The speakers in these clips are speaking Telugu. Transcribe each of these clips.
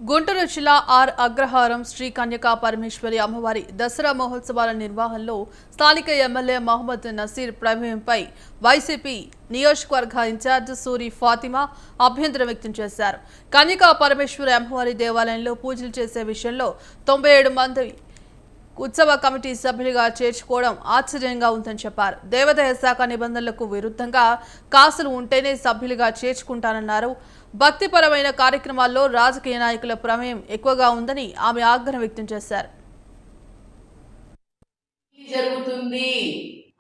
గుంటూరు జిల్లా ఆర్ అగ్రహారం శ్రీ కన్యకా పరమేశ్వరి అమ్మవారి దసరా మహోత్సవాల నిర్వహణలో స్థానిక ఎమ్మెల్యే మహమ్మద్ నసీర్ ప్రమేయంపై వైసీపీ నియోజకవర్గ ఇన్ఛార్జ్ సూరి ఫాతిమా అభ్యంతరం వ్యక్తం చేశారు. కన్యకా పరమేశ్వరి అమ్మవారి దేవాలయంలో పూజలు చేసే విషయంలో 97 మంది ఉత్సవ కమిటీ సభ్యులుగా చేర్చుకోవడం ఆశ్చర్యంగా ఉందని చెప్పారు. దేవాదాయ శాఖ నిబంధనలకు విరుద్ధంగా కాసులు ఉంటేనే సభ్యులుగా చేర్చుకుంటానన్నారు. భక్తిపరమైన కార్యక్రమాల్లో రాజకీయ నాయకుల ప్రమేయం ఎక్కువగా ఉందని ఆమె ఆగ్రహం వ్యక్తం చేశారు. జరుగుతుంది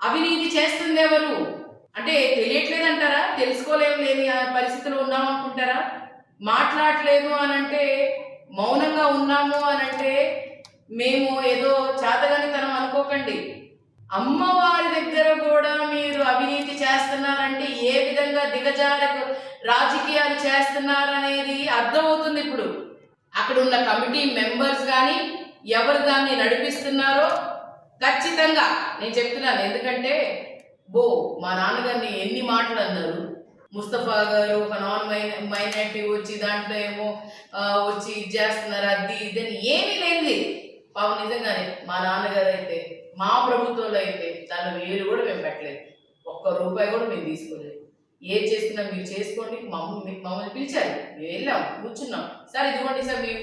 అవినీతి చేస్తుంది ఎవరు అంటే తెలియట్లేదంటారా? తెలుసుకోలేము లేని పరిస్థితులు ఉన్నాం అనుకుంటారా? మాట్లాడలేదు అనంటే, మౌనంగా ఉన్నాము అనంటే మేము ఏదో చాతగానితనం అనుకోకండి. అమ్మవారి దగ్గర కూడా మీరు అవినీతి చేస్తున్నారంటే ఏ విధంగా దిగజారకు రాజకీయాలు చేస్తున్నారనేది అర్థమవుతుంది. ఇప్పుడు అక్కడ ఉన్న కమిటీ మెంబర్స్ కానీ ఎవరు దాన్ని నడిపిస్తున్నారో ఖచ్చితంగా నేను చెప్తున్నాను. ఎందుకంటే మా నాన్నగారిని ఎన్ని మాటలు అన్నారు. ముస్తఫా గారు ఒక నాన్ మైనారిటీ వచ్చి దాంట్లో ఏమో వచ్చి ఇది చేస్తున్నారు, అది ఇదని ఏమీ లేదు. పాపం నిజంగానే మా నాన్నగారు అయితే, మా ప్రభుత్వంలో అయితే దాని వేలు కూడా మేము పెట్టలేదు, ₹1 కూడా మేము తీసుకోలేదు. ఏది చేసుకున్నా మీరు చేసుకోండి, మమ్మల్ని పిలిచారు, మేము వెళ్ళాం, కూర్చున్నాం. సార్ ఇదిగోండి సార్ మేము